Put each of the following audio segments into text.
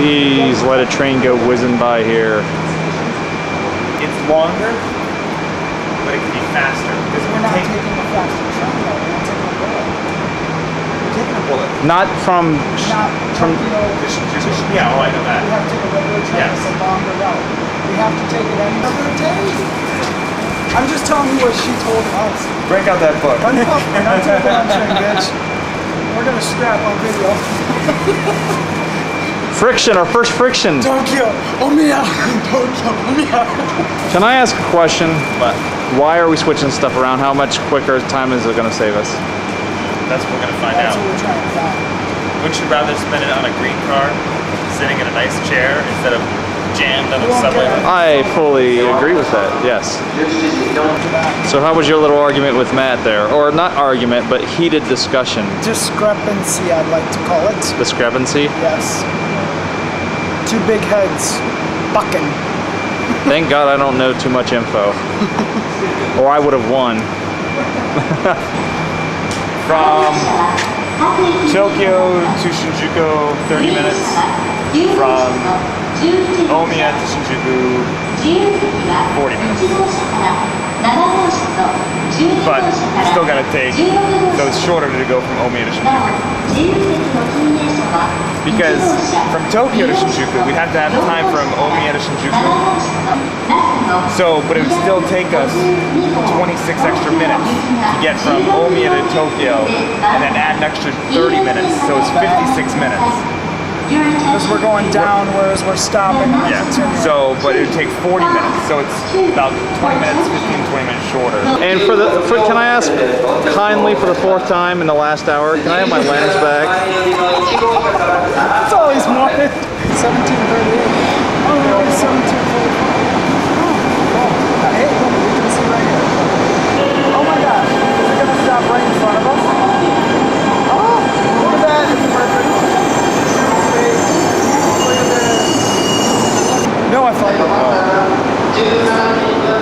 Please let a train go whizzing by here. It's longer, but it can be faster. Because We're not taking a faster train, though. We're not taking a bullet. We're taking a bullet. Not from Not from. Yeah, oh, I know that. We have to take a regular train. Yes. It's a longer route. We have to take it any other day. I'm just telling you what she told us. Break out that book. We're not taking on train, bitch. We're gonna scrap on video. Friction, our first friction. Tokyo, Omiya. Tokyo, Omiya. Can I ask a question? What? Why are we switching stuff around? How much quicker time is it going to save us? That's what we're gonna find That's out. what we're trying to find. Would you rather spend it on a green car, sitting in a nice chair, instead of jammed on a won't subway? get it. I fully agree with that, yes. So how was your little argument with Matt there? Or not argument, but heated discussion. Discrepancy, I'd like to call it. Discrepancy? Yes. Two big heads bucking. Thank God I don't know too much info. Or I would have won. From Tokyo to Shinjuku, 30 minutes. From Omiya to Shinjuku, 40 minutes. But it's still gonna take, so it's shorter to go from Omiya to Shinjuku. Because from Tokyo to Shinjuku, we'd have to have time from Omiya to Shinjuku. So, but it would still take us 26 extra minutes to get from Omiya to Tokyo, and then add an extra 30 minutes, so it's 56 minutes. Because we're going down, whereas we're stopping and Yeah, continuing. so, but it would take 40 minutes, so it's about 20 minutes, 15, 20 minutes shorter. And can I ask kindly for the fourth time in the last hour, can I have my lens back? It's always more. 1738. Oh, no, it's 1745. Oh, hey, look, we can see right here. Oh my gosh, is it going to stop right in front of us? Oh, look at that. It's perfect. Look at this. No, I farted.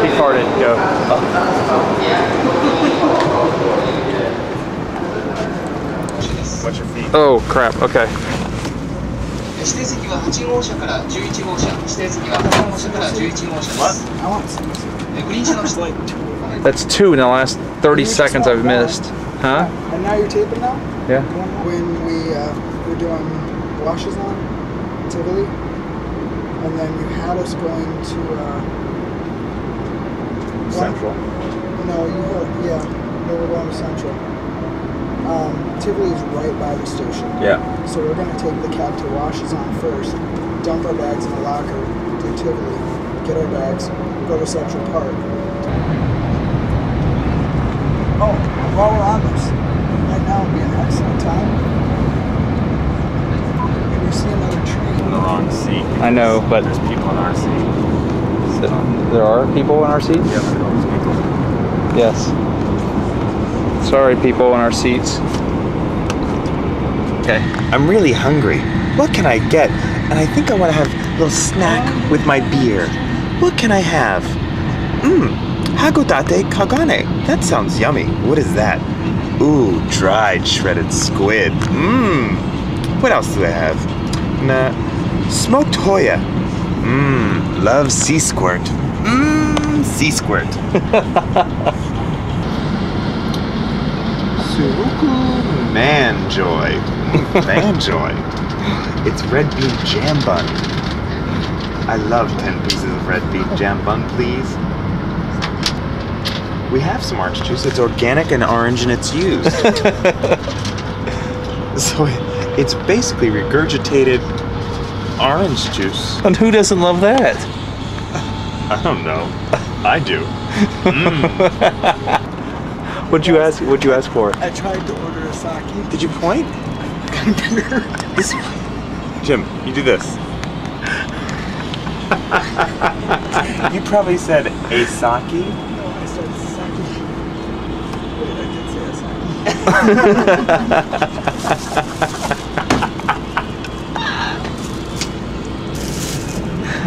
He farted, go. What's your feet? Oh crap, okay. 指定席は8号車から11号車、指定席は8号車から11号車です。 I want some. グリーン車の人 That's two in the last 30 seconds I've missed. Huh? And now you're taping now? Yeah. When we were doing washes on Tivoli, and then you had us going to Central. No, you had, yeah, we were going to Central. Tivoli is right by the station. Yeah. So we're going to take the cab to washes on first, dump our bags in the locker, do Tivoli, get our bags, go to Central Park. Oh, while we're on this, right now would be an excellent time. If we see another train. In the wrong seat. I know, but There's people in our seat. there are people in our seats? Yeah, look at all these people. Yes. Sorry, people in our seats. Okay, I'm really hungry. What can I get? And I think I want to have a little snack with my beer. What can I have? Hakodate kagane. That sounds yummy. What is that? Ooh, dried shredded squid. What else do I have? Smoked Hoya. Love sea squirt. Sea squirt. Suruku Manjoy. Manjoy. It's red bean jam bun. I love 10 pieces of red bean jam bun, please. We have some orange juice. It's organic and orange and it's used. So it's basically regurgitated orange juice. And who doesn't love that? I don't know. I do. What'd you ask for? I tried to order a sake. Did you point? This, Jim, you do this. You probably said a sake. No, I said sake. Wait, I did say a sake.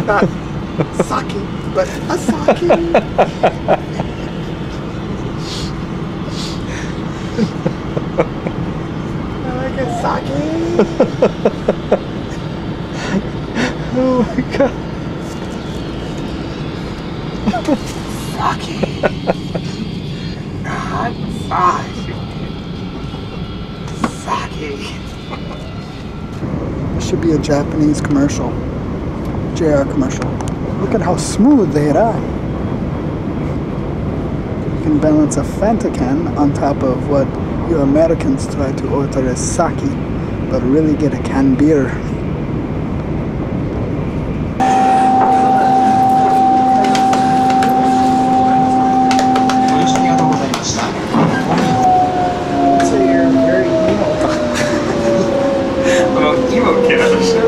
Not sake, but a sake. I like a sake. Oh my god. Sake. Hot sake. This should be a Japanese commercial. JR commercial. Look at how smooth they are. You can balance a Fanta can on top of what you Americans try to order as sake, but really get a canned beer. I'd say you're very emo. I'm an emo kid on the show.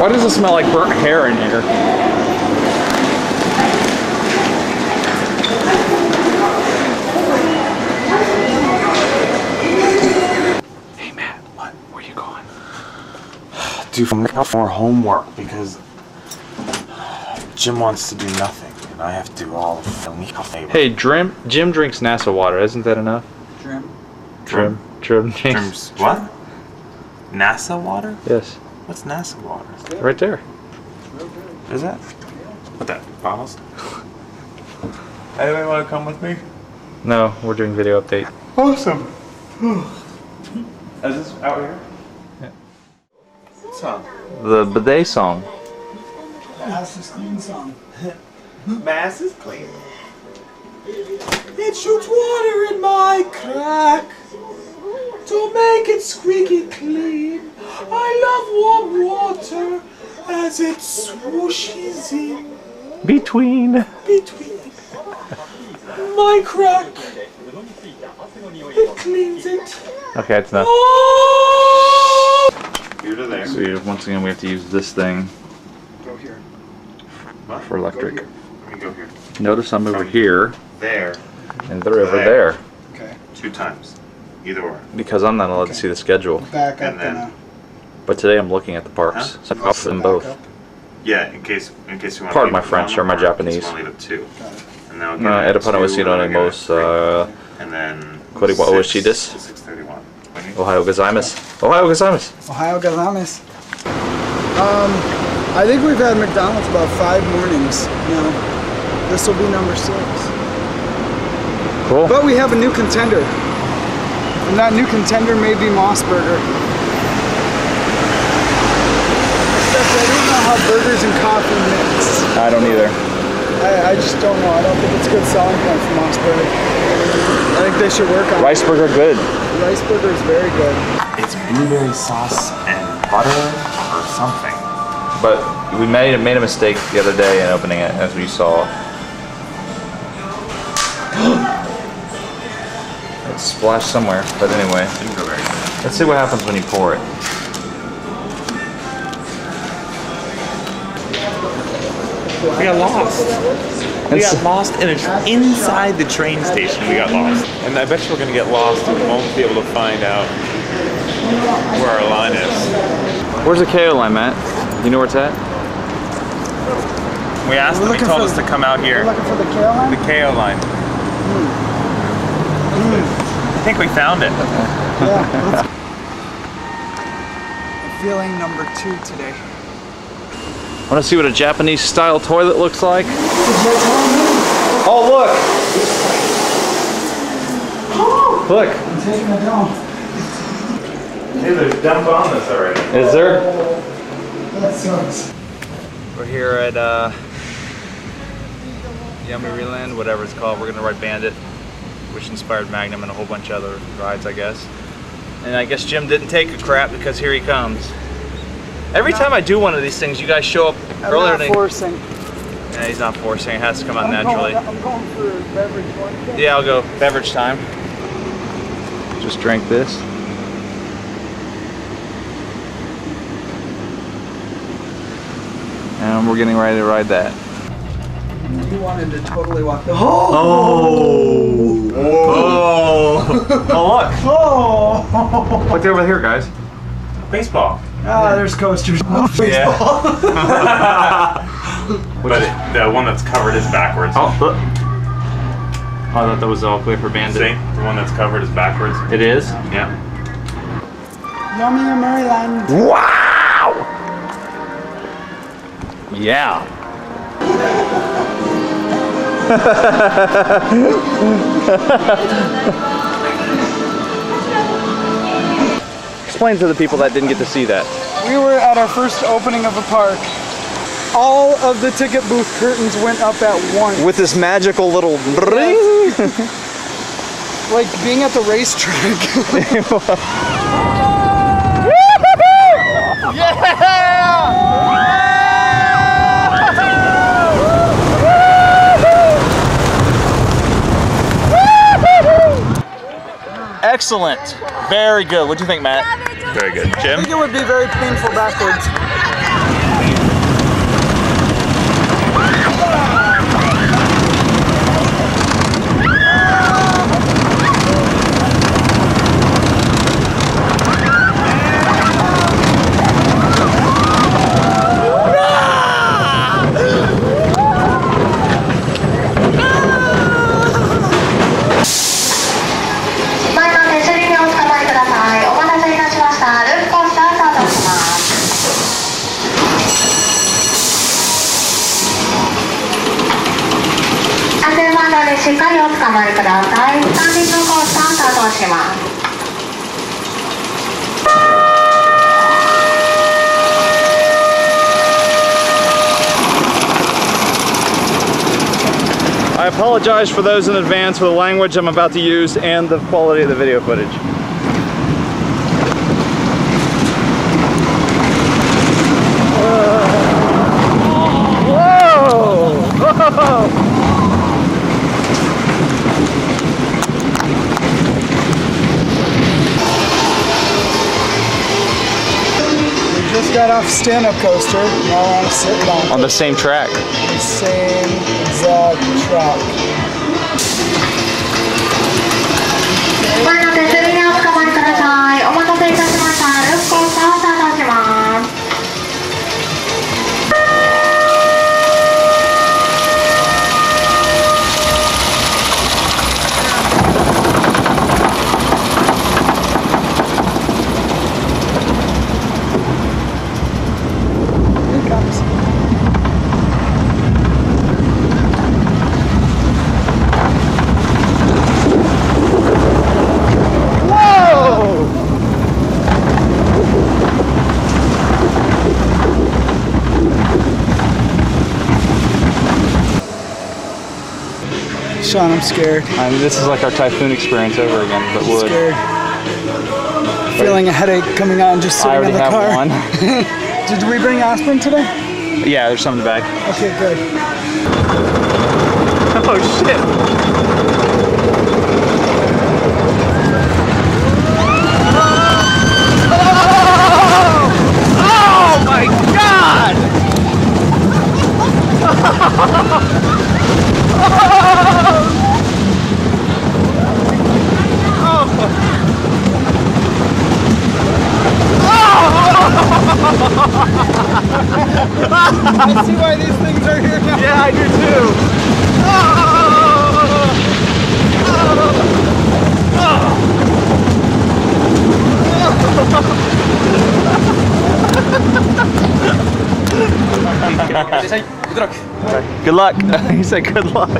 Why does it smell like burnt hair in here? Hey Matt, what? Where you going? Do more homework because Jim wants to do nothing and I have to do all of the Hey, Jim drinks NASA water. Isn't that enough? Trim. Jim's what? NASA water? Yes. What's NASA water? Right there. Is that? What that? Bottles? Anybody want to come with me? No, we're doing video update. Awesome. Is this out here? Yeah. What song? The bidet song. That's the clean song. Mass is clean. It shoots water in my crack to make it squeaky clean. I love warm water as it swooshes in Between. my crack. It cleans it. Okay, that's enough. Here to there. So once again, we have to use this thing Go here. for electric. Let me go here. Notice I'm over here, There. and they're over there. Okay. 2 times. Either or. Because I'm not allowed to see the schedule. Back up And then- and But today I'm looking at the parks. So I'll put them both. Yeah, in case you want. Pardon my French or my Japanese. Leave it 2. And now No, era para você não And then. Kori wa oishii desu. 6:31. Ohayou gozaimasu. Ohayou gozaimasu. Ohio gozaimasu. I think we've had McDonald's about 5 mornings now. This will be number 6. Cool. But we have a new contender. And that new contender may be Mossburger. Except I don't know how burgers and coffee mix. I don't either. I just don't know. I don't think it's a good selling point for Mossburger. I think they should work on Rice burger good. it. Rice burger is very good. It's blueberry sauce and butter or something. But we made a mistake the other day in opening it, as we saw. It splashed somewhere, but anyway. Didn't go very good. Let's see what happens when you pour it. We got lost. We got lost inside the train station. We got lost. And I bet you we're going to get lost and we won't be able to find out where our line is. Where's the KO line, Matt? You know where it's at? We asked them, they told us to come out here. Looking for the kale line? The KO line. I think we found it. Yeah. Feeling number 2 today. Want to see what a Japanese style toilet looks like? Oh, look! Look! I'm taking it down. Hey, there's dump on this already. Is there? That sucks. We're here at Yomiuri, whatever it's called. We're gonna ride Bandit, which inspired Magnum and a whole bunch of other rides, I guess. And I guess Jim didn't take a crap because here he comes. Every time I do one of these things, you guys show up earlier I'm not forcing. Yeah, he's not forcing. It has to come out naturally. I'm going for beverage one. Yeah, I'll go beverage time. Just drink this. And we're getting ready to ride that. You wanted to totally walk the Oh! Oh, look! Oh! What's over here, guys? Baseball. Ah, there's coasters. Yeah. But the one that's covered is backwards. Oh, look. Oh, I thought that was all clear for Bandit. See? The one that's covered is backwards. It is? Yeah. Yummy in Maryland. Wow! Yeah. Explain to the people that didn't get to see that. We were at our first opening of a park. All of the ticket booth curtains went up at once. With this magical little ring. Like being at the racetrack. Excellent. Very good. What do you think, Matt? Very good. I Jim? think it would be very painful backwards. I apologize for those in advance for the language I'm about to use and the quality of the video footage. We just got off stand-up coaster. Now we're on a sit-down. On the same track. Same exact track. Here it comes. Sean, I'm scared. This is like our typhoon experience over again, but wood. Scared. Feeling a headache coming on just I sitting already in the have car. one. Did we bring aspirin today? Yeah, there's some in the back. Okay, good. Oh shit! Oh my god! I see why these things are here now. Yeah, I do too. Good luck. He said good luck.